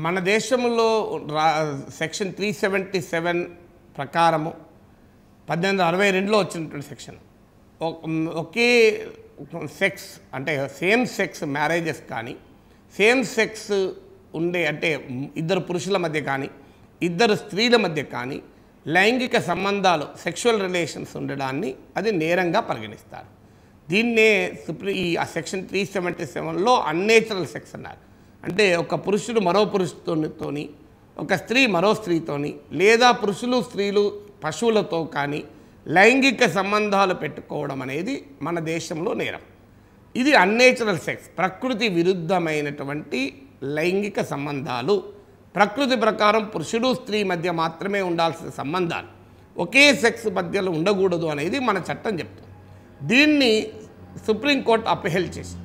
మన దేశంలో సెక్షన్ 377 ప్రకారము 1862లో వచ్చినటువంటి సెక్షన్ ఒకే సెక్స్ అంటే సేమ్ సెక్స్ మ్యారేజెస్ కానీ సేమ్ సెక్స్ ఉండే అంటే ఇద్దరు పురుషుల మధ్య కానీ ఇద్దరు స్త్రీల మధ్య కానీ లైంగిక సంబంధాలు సెక్షువల్ రిలేషన్స్ ఉండడాన్ని అది నేరంగా పరిగణిస్తారు. దీన్నే సెక్షన్ 377లో అన్నేచురల్ సెక్స్ అన్నారు. అంటే ఒక పురుషుడు మరో పురుషుతోని ఒక స్త్రీ మరో స్త్రీతోని లేదా పురుషులు స్త్రీలు పశువులతో కానీ లైంగిక సంబంధాలు పెట్టుకోవడం అనేది మన దేశంలో నేరం. ఇది అన్నేచురల్ సెక్స్, ప్రకృతి విరుద్ధమైనటువంటి లైంగిక సంబంధాలు. ప్రకృతి ప్రకారం పురుషుడు స్త్రీ మధ్య మాత్రమే ఉండాల్సిన సంబంధాలు ఒకే సెక్స్ మధ్యలో ఉండకూడదు అనేది మన చట్టం చెప్తుంది. దీన్ని సుప్రీంకోర్టు అపహేల్ చేసింది.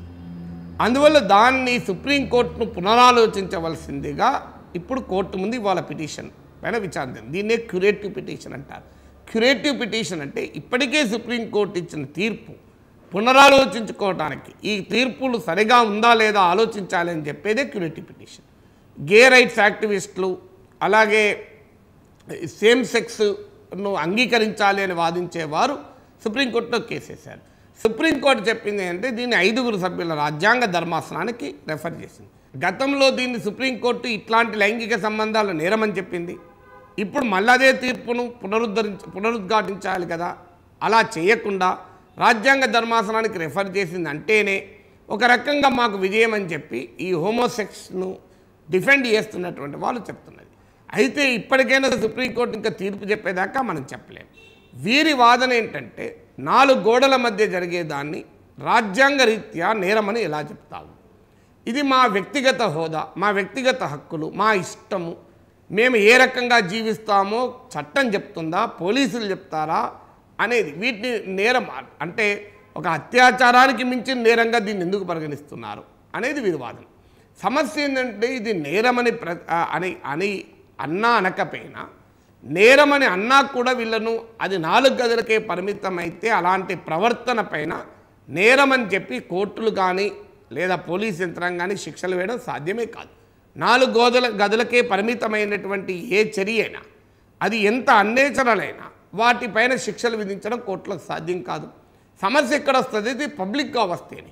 అందువల్ల దాన్ని సుప్రీంకోర్టును పునరాలోచించవలసిందిగా ఇప్పుడు కోర్టు ముందు ఇవాళ పిటిషన్ పైన విచారణ. దీన్నే క్యూరేటివ్ పిటిషన్ అంటారు. క్యూరేటివ్ పిటిషన్ అంటే ఇప్పటికే సుప్రీంకోర్టు ఇచ్చిన తీర్పు పునరాలోచించుకోవడానికి, ఈ తీర్పులు సరిగా ఉందా లేదా ఆలోచించాలి అని చెప్పేదే క్యూరేటివ్ పిటిషన్. గే రైట్స్ యాక్టివిస్టులు అలాగే సేమ్ సెక్స్ను అంగీకరించాలి అని వాదించేవారు సుప్రీంకోర్టులో కేసేశారు. సుప్రీంకోర్టు చెప్పింది అంటే దీన్ని 5 సభ్యుల రాజ్యాంగ ధర్మాసనానికి రెఫర్ చేసింది. గతంలో దీన్ని సుప్రీంకోర్టు ఇట్లాంటి లైంగిక సంబంధాలు నేరమని చెప్పింది. ఇప్పుడు మళ్ళీ అదే తీర్పును పునరుద్ఘాటించాలి కదా. అలా చేయకుండా రాజ్యాంగ ధర్మాసనానికి రెఫర్ చేసింది అంటేనే ఒక రకంగా మాకు విజయం అని చెప్పి ఈ హోమోసెక్స్ను డిఫెండ్ చేస్తున్నటువంటి వాళ్ళు చెప్తున్నది. అయితే ఇప్పటికైనా సుప్రీంకోర్టు ఇంకా తీర్పు చెప్పేదాకా మనం చెప్పలేము. వీరి వాదన ఏంటంటే 4 గోడల మధ్య జరిగేదాన్ని రాజ్యాంగ రీత్యా నేరమని ఎలా చెప్తాము? ఇది మా వ్యక్తిగత హోదా, మా వ్యక్తిగత హక్కులు, మా ఇష్టము, మేము ఏ రకంగా జీవిస్తామో చట్టం చెప్తుందా, పోలీసులు చెప్తారా అనేది వీటిని నేరం అంటే ఒక అత్యాచారానికి మించిన నేరంగా దీన్ని ఎందుకు పరిగణిస్తున్నారు అనేది వీరి వాదన. సమస్య ఏంటంటే ఇది నేరమని అని అన్నా అనకపోయినా నేరమని అన్నా కూడా వీళ్ళను అది 4 గదులకే పరిమితమైతే అలాంటి ప్రవర్తన పైన నేరమని చెప్పి కోర్టులు కానీ లేదా పోలీస్ యంత్రాంగాన్ని శిక్షలు వేయడం సాధ్యమే కాదు. 4 గదులకే పరిమితమైనటువంటి ఏ చర్య అయినా అది ఎంత అన్నేచరల్ అయినా వాటిపైన శిక్షలు విధించడం కోర్టులకు సాధ్యం కాదు. సమస్య ఎక్కడ వస్తుంది? ఇది పబ్లిక్గా వస్తేనే.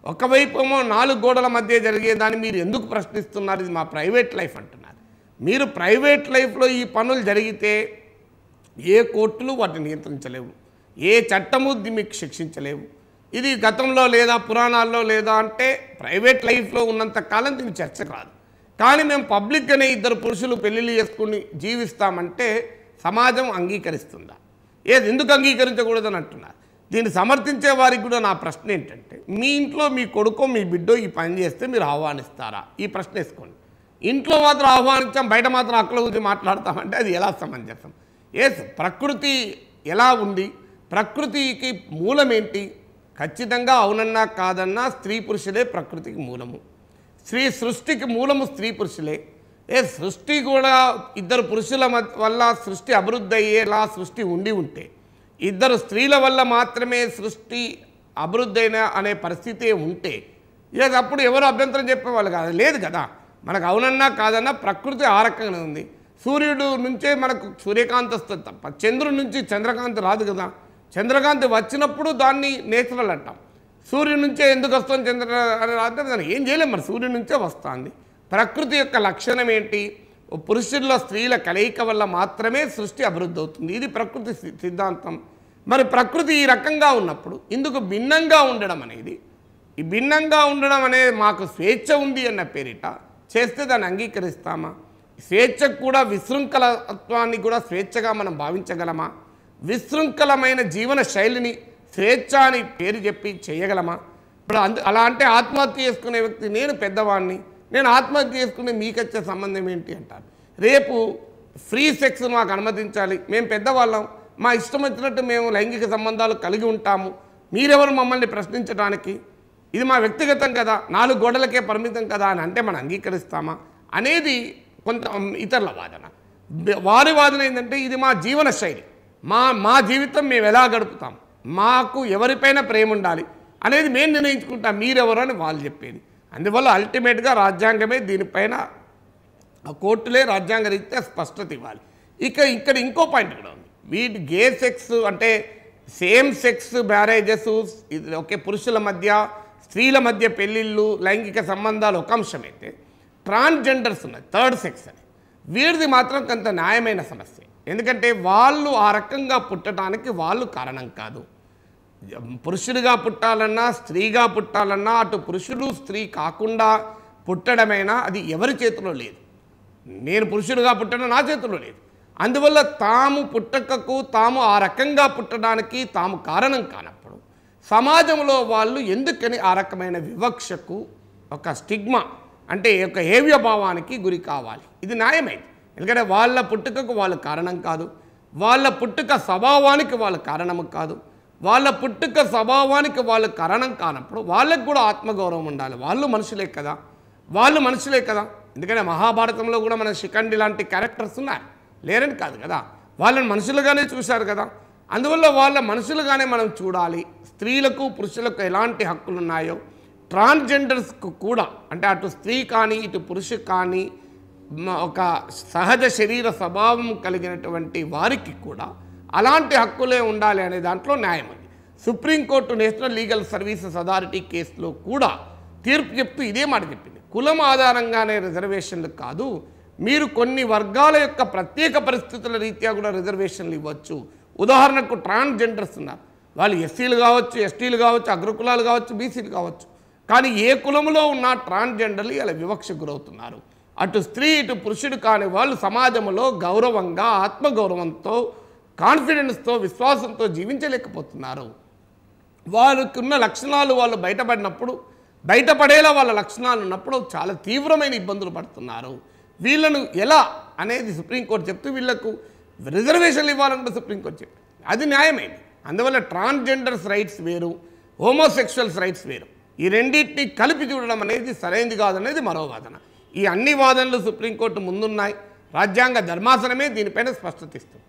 ఒకవైపు ఏమో 4 గోడల మధ్య జరిగేదాన్ని మీరు ఎందుకు ప్రశ్నిస్తున్నారు, ఇది మా ప్రైవేట్ లైఫ్ అంటున్నారు. మీరు ప్రైవేట్ లైఫ్లో ఈ పనులు జరిగితే ఏ కోర్టులు వాటిని నియంత్రించలేవు, ఏ చట్టము మీకు శిక్షించలేవు. ఇది గతంలో లేదా పురాణాల్లో లేదా అంటే ప్రైవేట్ లైఫ్లో ఉన్నంత కాలం దీన్ని చర్చకు రాదు. కానీ మేము పబ్లిక్గానే 2 పురుషులు పెళ్ళిళ్ళు చేసుకుని జీవిస్తామంటే సమాజం అంగీకరిస్తుందా? ఎందుకు అంగీకరించకూడదని అంటున్నారు. దీన్ని సమర్థించే వారికి కూడా నా ప్రశ్న ఏంటంటే, మీ ఇంట్లో మీ కొడుకో మీ బిడ్డో ఈ పని చేస్తే మీరు ఆహ్వానిస్తారా? ఈ ప్రశ్న వేసుకోండి. ఇంట్లో మాత్రం ఆహ్వానించాం, బయట మాత్రం హక్కుల గురించి మాట్లాడతామంటే అది ఎలా సమంజసం? ప్రకృతి ఎలా ఉంది, ప్రకృతికి మూలం ఏంటి? ఖచ్చితంగా అవునన్నా కాదన్నా స్త్రీ పురుషులే ప్రకృతికి మూలము. సృష్టికి మూలము స్త్రీ పురుషులే. సృష్టి కూడా 2 పురుషుల వల్ల సృష్టి అభివృద్ధి అయ్యేలా సృష్టి ఉంటే 2 స్త్రీల వల్ల మాత్రమే సృష్టి అభివృద్ధి అయిన అనే పరిస్థితి ఉంటే అప్పుడు ఎవరు అభ్యంతరం చెప్పేవాళ్ళు కాదు, లేదు కదా. మనకు అవునన్నా కాదన్నా ప్రకృతి ఆ రకంగానే ఉంది. సూర్యుడు నుంచే మనకు సూర్యకాంతి వస్తుంది తప్ప చంద్రుడి నుంచి చంద్రకాంతి రాదు కదా. చంద్రకాంతి వచ్చినప్పుడు దాన్ని నేచురల్ అంటాం. సూర్యుడి నుంచే ఎందుకు వస్తుంది చంద్ర అంటే దాన్ని ఏం చేయలేము, మరి సూర్యుడి నుంచే వస్తుంది. ప్రకృతి యొక్క లక్షణం ఏంటి? పురుషుల స్త్రీల కలయిక వల్ల మాత్రమే సృష్టి అభివృద్ధి అవుతుంది. ఇది ప్రకృతి సిద్ధాంతం. మరి ప్రకృతి ఈ రకంగా ఉన్నప్పుడు ఇందుకు భిన్నంగా ఉండడం అనేది, ఈ భిన్నంగా ఉండడం అనేది మాకు స్వేచ్ఛ ఉంది అన్న పేరిట చేస్తే దాన్ని అంగీకరిస్తామా? స్వేచ్ఛకు కూడా విశృంఖలత్వాన్ని కూడా స్వేచ్ఛగా మనం భావించగలమా? విశృంఖలమైన జీవన శైలిని స్వేచ్ఛ అని పేరు చెప్పి చేయగలమా? ఇప్పుడు అలా అంటే ఆత్మహత్య చేసుకునే వ్యక్తి నేను పెద్దవాడిని, నేను ఆత్మహత్య చేసుకునే మీకు వచ్చే సంబంధం ఏంటి అంటారు. రేపు ఫ్రీ సెక్స్ మాకు అనుమతించాలి, మేము పెద్దవాళ్ళం, మా ఇష్టం వచ్చినట్టు మేము లైంగిక సంబంధాలు కలిగి ఉంటాము, మీరెవరు మమ్మల్ని ప్రశ్నించడానికి? ఇది మా వ్యక్తిగతం కదా, 4 గోడలకే పరిమితం కదా అని అంటే మనం అంగీకరిస్తామా అనేది కొంత ఇతరుల వాదన. వారి వాదన ఏంటంటే ఇది మా జీవన శైలి, మా జీవితం మేము ఎలా గడుపుతాం, మాకు ఎవరిపైన ప్రేమ ఉండాలి అనేది మేము నిర్ణయించుకుంటాం, మీరెవరు అని వాళ్ళు చెప్పేది. అందువల్ల అల్టిమేట్గా రాజ్యాంగమే దీనిపైన ఆ కోర్టులే రాజ్యాంగ రీత్యా స్పష్టత ఇవ్వాలి. ఇక్కడ ఇంకో పాయింట్ కూడా ఉంది. వీటి గే సెక్స్ అంటే సేమ్ సెక్స్ మ్యారేజెస్, ఇది ఒకే పురుషుల మధ్య స్త్రీల మధ్య పెళ్ళిళ్ళు లైంగిక సంబంధాలు ఒక అంశమైతే, ట్రాన్స్జెండర్స్ ఉన్నాయి థర్డ్ సెక్స్ అని, వీరిది మాత్రం కొంత న్యాయమైన సమస్య. ఎందుకంటే వాళ్ళు ఆ రకంగా పుట్టడానికి వాళ్ళు కారణం కాదు. పురుషుడిగా పుట్టాలన్నా స్త్రీగా పుట్టాలన్నా అటు పురుషుడు స్త్రీ కాకుండా పుట్టడమైనా అది ఎవరి చేతిలో లేదు. నేను పురుషుడిగా పుట్టడం నా చేతిలో లేదు. అందువల్ల తాము పుట్టకకు తాము ఆ రకంగా పుట్టడానికి తాము కారణం కానప్పుడు సమాజంలో వాళ్ళు ఎందుకని ఆ రకమైన వివక్షకు, ఒక స్టిగ్మా అంటే ఒక ఏవ్యభావానికి గురి కావాలి? ఇది న్యాయమైంది. ఎందుకంటే వాళ్ళ పుట్టుకకు వాళ్ళు కారణం కాదు, వాళ్ళ పుట్టుక స్వభావానికి వాళ్ళు కారణము కాదు. వాళ్ళ పుట్టుక స్వభావానికి వాళ్ళు కారణం కానప్పుడు వాళ్ళకు కూడా ఆత్మగౌరవం ఉండాలి. వాళ్ళు మనుషులే కదా. ఎందుకంటే మహాభారతంలో కూడా మన శిఖండి లాంటి క్యారెక్టర్స్ ఉన్నారు, లేరని కాదు కదా. వాళ్ళని మనుషులుగానే చూశారు కదా. అందువల్ల వాళ్ళ మనుషులుగానే మనం చూడాలి. స్త్రీలకు పురుషులకు ఎలాంటి హక్కులు ఉన్నాయో ట్రాన్స్జెండర్స్కు కూడా, అంటే అటు స్త్రీ కానీ ఇటు పురుషు కానీ ఒక సహజ శరీర స్వభావం కలిగినటువంటి వారికి కూడా అలాంటి హక్కులే ఉండాలి అనే దాంట్లో న్యాయం ఉంది. Supreme court national legal services authority కేసులో కూడా తీర్పు చెప్తూ ఇదే మాట చెప్పింది. కులం ఆధారంగానే రిజర్వేషన్లు కాదు, మీరు కొన్ని వర్గాల యొక్క ప్రత్యేక పరిస్థితుల రీత్యా కూడా రిజర్వేషన్లు ఇవ్వచ్చు. ఉదాహరణకు ట్రాన్స్జెండర్స్ ఉన్నారు, వాళ్ళు ఎస్సీలు కావచ్చు, ఎస్టీలు కావచ్చు, అగ్రకులాలు కావచ్చు, బీసీలు కావచ్చు. కానీ ఏ కులంలో ఉన్న ట్రాన్స్జెండర్లు ఇలా వివక్ష గురవుతున్నారు. అటు స్త్రీ ఇటు పురుషుడు కాని వాళ్ళు సమాజంలో గౌరవంగా, ఆత్మగౌరవంతో, కాన్ఫిడెన్స్తో, విశ్వాసంతో జీవించలేకపోతున్నారు. వాళ్ళకున్న లక్షణాలు వాళ్ళు బయటపడేలా వాళ్ళ లక్షణాలు ఉన్నప్పుడు చాలా తీవ్రమైన ఇబ్బందులు పడుతున్నారు. వీళ్ళను ఎలా అనేది సుప్రీంకోర్టు చెప్తూ వీళ్లకు రిజర్వేషన్లు ఇవ్వాలంటే సుప్రీంకోర్టు చెప్పింది. అది న్యాయమైంది. అందువల్ల ట్రాన్స్జెండర్స్ రైట్స్ వేరు, హోమోసెక్షువల్స్ రైట్స్ వేరు. ఈ రెండింటిని కలిపి చూడడం అనేది సరైనది కాదనేది మరో వాదన. ఈ అన్ని వాదనలు సుప్రీంకోర్టు ముందున్నాయి. రాజ్యాంగ ధర్మాసనమే దీనిపైన స్పష్టత ఇస్తుంది.